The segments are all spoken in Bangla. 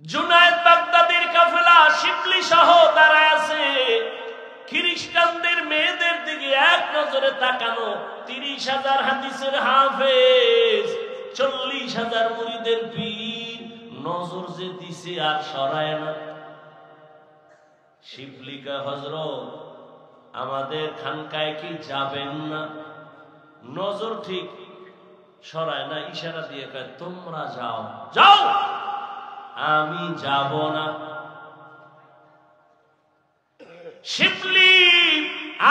জুনায়েদ বাগদাদির কাফেলা শিবলি সহ দাঁড়ায় আছে। খ্রিস্টানদের মেয়েদের দিকে এক নজরে তাকানো। 30,000 হাদিসের হাফেজ, 40,000 মুরিদের পীর, নজর যে দিছে আর সরায় না। শিবলিকা হযরত আমাদের খানকায় কি যাবেন না? নজর ঠিক সরায় না, ইশারা দিয়ে কয় তোমরা যাও যাও, আমি যাব না। শিবলি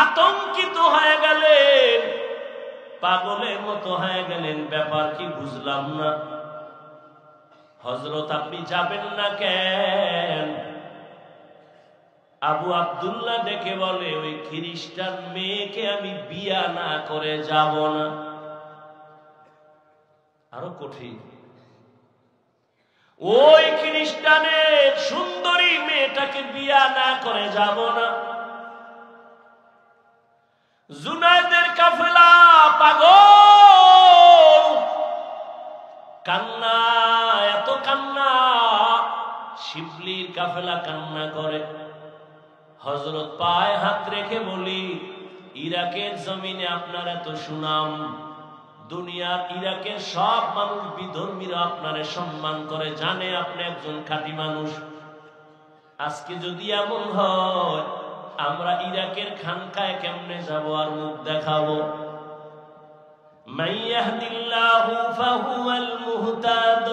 আতঙ্কিত হয়ে গেলেন, পাগলের মতো হয়ে গেলেন। ব্যাপার কি বুঝলাম না। হযরত আপনি যাবেন না কেন? আবু আব্দুল্লাহ ডেকে বলে ওই খ্রিস্টান মেয়েকে আমি বিয়া না করে যাব না। আরো কঠিন, ওই খ্রিস্টানের সুন্দরী মেয়েটাকে বিয়া না করে যাব না। জুনায়েদের কাফেলা পাগল, কান্না, এত কান্না। শিবলির কাফেলা কান্না করে। হযরত পায়ে হাত রেখে বলি, ইরাকের জমিনে আপনার এত সুনাম, দুনিয়ার ইরাকের সব মানুষ বিধর্মীরা আপনারে সম্মান করে, জানে আপনি একজন খাঁটি মানুষ। আজকে যদি এমন হয়, আমরা ইরাকের খানকায় কেমনে যাব আর মুখ দেখাবো? মান ইয়াহদিল্লাহু ফাহুয়াল মুহতাদ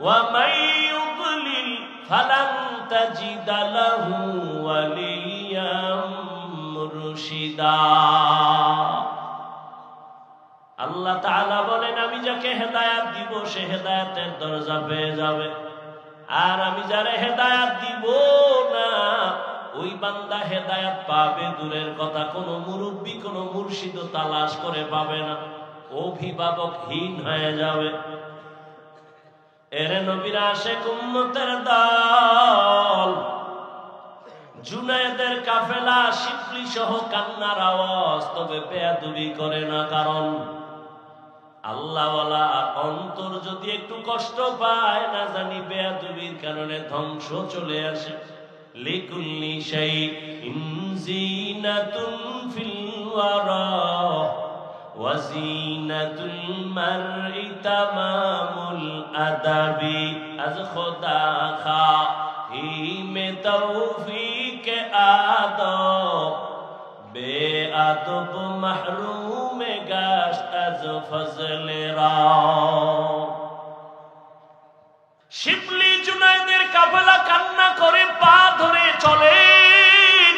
ওয়া মান ইউদ্লিল ফালান তাজিদা লাহু ওয়ালিয়াম মুরশিদা। আল্লাহ তাআলা বলেন, আমি যাকে হেদায়েত দিব সে হেদায়েতের দরজা পেয়ে যাবে, আর আমি যারে হেদায়েত দিব না ওই বান্দা হেদায়েত পাবে দূরের কথা, কোনো মুরব্বী কোনো মুর্শিদ তালাশ করে পাবে না, অভিভাবকহীন হয়ে যাবে। এরে নবীর আশিক উম্মতের দল, জুনায়েদের কাফেলা শিবলি সহ কান্নার আওয়াজ, তবে বেয়াদবি করে না। কারণ আল্লাহওয়ালা অন্তর যদি একটু কষ্ট পায়, না জানি বেয়াদবির কারণে ধ্বংস চলে আসে। লিকুল্লি শাইইন জিনাতুন ফিল ওয়ারা ওয়া জিনাতুল মারই তামামুল আদাবি। আজ খোদা খাহিমে তৌফিক আদব, বেআদব মাহরুম গাশত আজ ফজলে রা। শিবলি জুনায়েদের কাফেলা কান্না করে পা ধরে চলেন।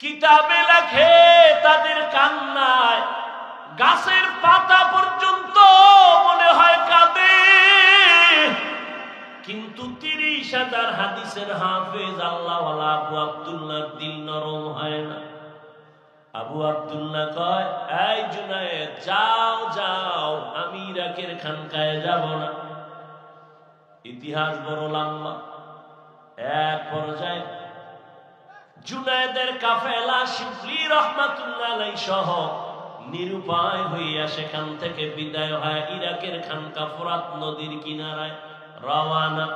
কিতাবে লেখে তাদের কান্নায় গাছের পাতা পর্যন্ত মনে হয় কাঁদে। কিন্তু 30,000 হাদিসের হাফেজ আল্লাহওয়ালা আবু আব্দুল্লাহর দিল নরম হয় না। আবু আব্দুল্লাহ কয়, এই জুনায়েদ যাও যাও, আমি ইরাকের খানকায় যাব না। ইতিহাস বড় লম্বা। এক পর্যায়ে জুনায়েদের কাফেলা শিবলি রহমাতুল্লাহ আলাইহি সহ নিরুপায় হইয়া সেখান থেকে বিদায় হয় ইরাকের খানকা ফোরাত নদীর কিনারায় রওয়ানা।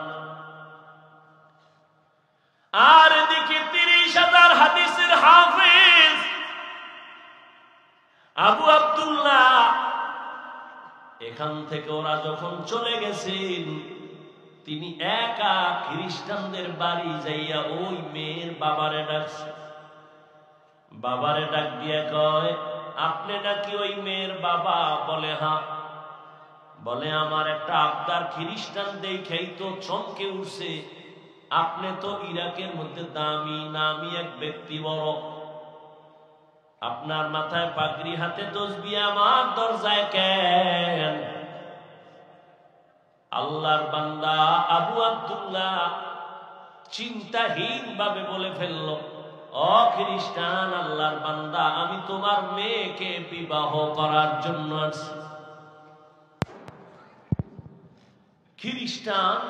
আর এদিকে 30,000 হাদিসের হাফেজ আবু আব্দুল্লাহ, এখান থেকে ওরা যখন চলে গেছেন, তিনি একা খ্রিস্টানদের বাড়ি যাইয়া ওই মেয়ের বাবারে ডাকছে। বাবারে ডাক দিয়া কয়, আপনি নাকি ওই মেয়ের বাবা? বলে হ্যাঁ। বলে আমার একটা আবদার, খ্রিস্টান দেখেই তো চমকে উঠছে, আপনি তো ইরাকের মধ্যে দামি নামি এক ব্যক্তি, বড়, আপনার মাথায় পাগড়ি, হাতে তসবিহ, আমার দরজায় কেন? আল্লাহর বান্দা আবু আব্দুল্লাহ চিন্তাহীন ভাবে বলে ফেলল, ও খ্রিস্টান, আল্লাহর বান্দা, আমি তোমার মেয়েকে বিবাহ করার জন্য আসছি। খ্রিস্টান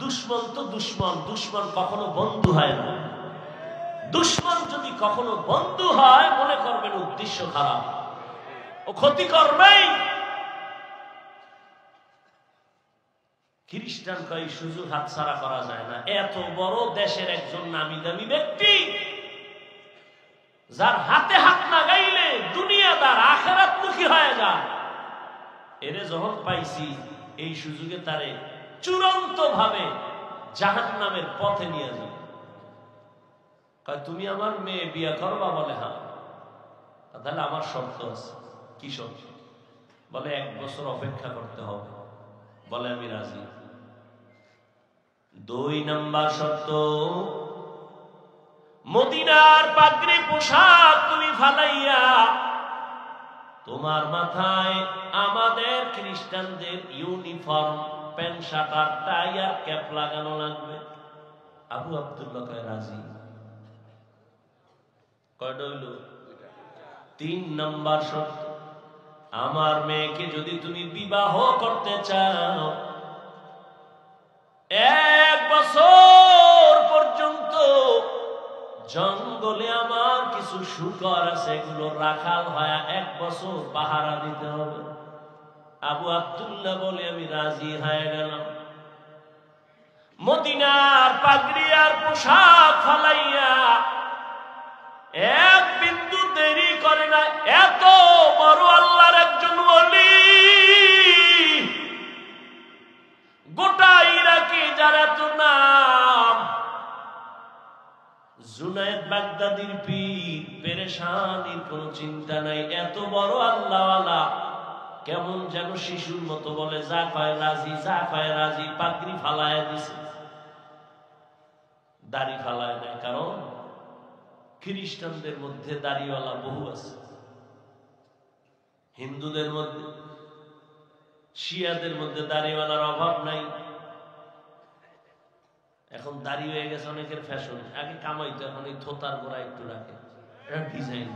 দুশ্মন তো দুশ্মন, দুশ্মন কখনো বন্ধু হয় না। দুশ্মন যদি কখনো বন্ধু হয়, মনে করবেন উদ্দেশ্য খারাপ, ও ক্ষতি করবেই। খ্রিস্টান কয় সুযোগ হাতছাড়া করা যায় না। এত বড় দেশের একজন নামি দামি ব্যক্তি, যার হাতে হাত না গাইলে দুনিয়াদার আখিরাতমুখী হয়ে যায়, এরে যখন পাইছি এই সুযোগে তারে চূড়ান্ত ভাবে জাহান্নামের পথে নিয়ে যাও। কয় তুমি আমার মেয়ে বিয়ে করবা? বলে হ্যাঁ। তাহলে আমার শর্ত আছে। কি শর্ত? বলে 1 বছর অপেক্ষা করতে হবে। বলে আমি রাজি। 2 নাম্বার শর্ত, মদিনার পাগড়ি পোশাক তুমি ফালাইয়া তোমার মাথায় আমাদের খ্রিস্টানদের ইউনিফর্ম প্যান্ট শার্ট আর টাই আর ক্যাপ লাগানো লাগবে। আবু আব্দুল্লাহ কয় রাজি। কয়টা হইল? 3 নাম্বার শর্ত, আমার মেয়েকে যদি তুমি বিবাহ করতে চাও 1 বছর পর্যন্ত জঙ্গলে আমার কিছু শূকর আছে, এগুলো রাখাল হয় 1 বছর পাহারা দিতে হবে। আবু আব্দুল্লাহ বলে আমি রাজি হয়ে গেলাম। মদিনার পাগড়ি আর পোশাক ফালাইয়া 1 বিন্দু দেরি করে না। এত বড় আল্লাহর একজন ওলি, গোটা ইরাকে যার এত নাম, জুনায়েদ বাগদাদির পীর, পেরেশানির কোনো চিন্তা নাই। এত বড় আল্লাহওয়ালা কেমন যেন শিশুর মতো বলে যা কয় রাজি, যা কয় রাজি। পাগড়ি ফালায় দিছে, দাড়ি ফালায় নাই। কারণ খ্রিস্টানদের মধ্যে দাড়িওয়ালা বহু আছে, হিন্দুদের মধ্যে, শিয়াদের মধ্যে দাড়িওয়ালার অভাব নাই। এখন দাড়ি হয়ে গেছে অনেকের ফ্যাশন। আগে কামাইতো, এখন এই থোতার গোড়া একটু রাখে, ডিজাইন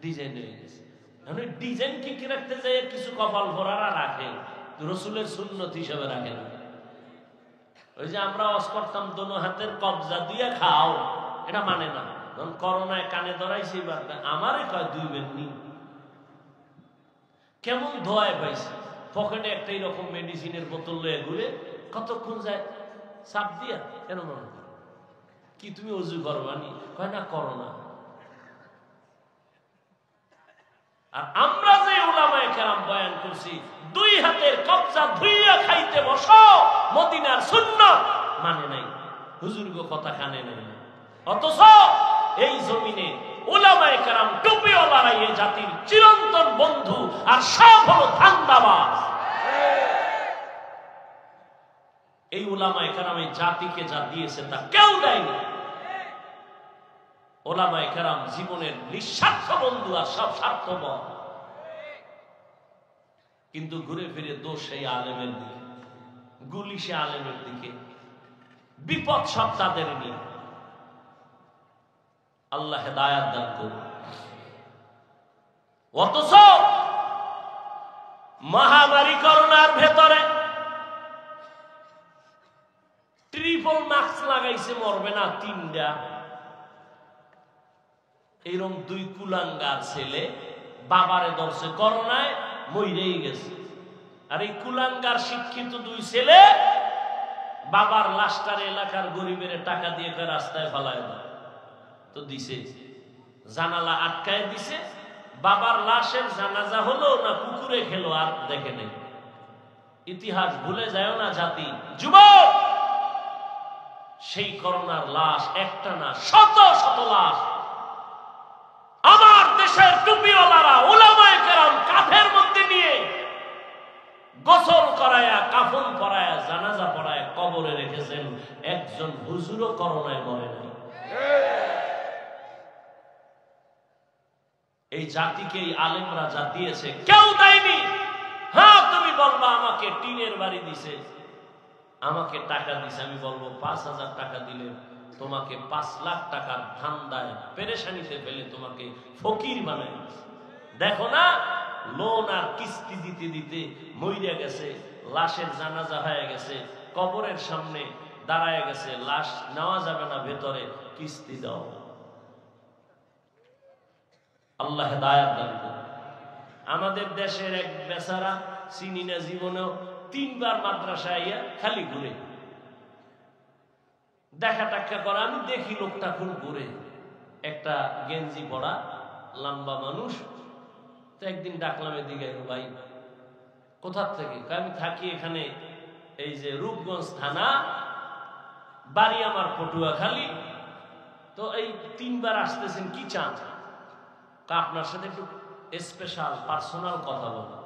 ডিজাইন হয়ে গেছে। এখন এই ডিজাইন কি রাখতে চাই, কিছু কপাল ভরারা রাখে, রসুলের সুন্নত হিসাবে রাখে না। ওই যে আমরা ওয়াজ করতাম দোনো হাতের কবজা দিয়ে খাও, এটা মানে না। যখন করোনায় কানে ধরাইছি, আমারে কয় 2 বেননি কেমন ধোয়ায় পাইছে, পকেটে একটা এরকম মেডিসিনের বোতল লয়ে ঘুরে, কতক্ষণ যায় চাপ দিয়া। কেন মনে করো কি তুমি অজু করবানি? কয় না, করো না। আর আমরা যে উলামায়ে কেরাম বয়ান করছি 2 হাতের কবজা ধুইয়া খাইতে বসো, মদিনার সুন্নাত মানে নাই, হুজুরগো কথা কানে নাই। অথচ এই জমিনে উলামায়ে কেরাম টুপিওয়ালারা এই জাতির চিরন্তন বন্ধু, আর সব হলো ধান্দাবাজ। এই উলামায়ে কেরাম এই জাতিকে যা দিয়েছে তা কেউ দেয়নি। উলামায়ে কেরাম জীবনের নিঃস্বার্থ বন্ধু, আর সব স্বার্থপর। কিন্তু ঘুরে ফিরে দোষ সেই আলেমের দিকে, গুলি সে আলেমের দিকে, বিপদ সব তাদের নিয়ে। আল্লাহ হেদায়াত দান করুন। অথচ মহামারী করোনার ভেতরে ট্রিপল মাস্ক লাগাইছে, মরবে না 3টা। এইরকম 2 কুলাঙ্গার ছেলে বাবারে ধরছে করোনায়, মইরেই গেছে। আর এই কুলাঙ্গার শিক্ষিত 2 ছেলে বাবার লাশটার এলাকার গরিবের টাকা দিয়ে রাস্তায় ফেলায় দেয়। তো দিছে, জানালা আটকায় দিছে। বাবার লাশের জানাজা হলো না কুকুরে খেলো আর দেখে নেই। ইতিহাস ভুলে যায় না জাতি। যুবক, সেই করোনার লাশ একটা না, শত শত লাশ আমার দেশের টুপিওয়ালারা উলামায়ে কেরাম কাঁধের মধ্যে নিয়ে গোসল করায়া, কাফন পরায়া, জানাজা পরায়া কবরে রেখেছেন। একজন হুজুরও করোনায় মরে নাই। এই জাতিকে এই আলেমরা যা দিয়েছে কেউ দেয়নি। হ্যাঁ, তুমি বলবা আমাকে টিনের বাড়ি দিছে, আমাকে টাকা দিছে। আমি বলবো 5,000 টাকা দিলে তোমাকে 5 লাখ টাকার ধান্দায় পেরেশানিতে ফেলে তোমাকে ফকির বানায়। দেখো না, লোন আর কিস্তি দিতে দিতে মইরা গেছে, লাশের জানাজা হয়ে গেছে, কবরের সামনে দাঁড়ায় গেছে, লাশ নেওয়া যাবে না ভেতরে, কিস্তি দাও। আল্লাহ হেদায়াত দান করুন। আমাদের দেশের এক বেচারা চিনি না জীবনেও, 3 বার মাদ্রাসায় আইয়া খালি ঘুরে, দেখা টাক্কা করা। আমি দেখি লোকটা খুব ঘুরে, একটা গেঞ্জি পরা লম্বা মানুষ। তো একদিন ডাকলাম এদিকে, ভাই কোথার থেকে? আমি থাকি এখানে, এই যে রূপগঞ্জ থানা, বাড়ি আমার পটুয়াখালী। তো এই 3 বার আসতেছেন, কি চান? আপনার সাথে একটু স্পেশাল পার্সোনাল কথা বলবো।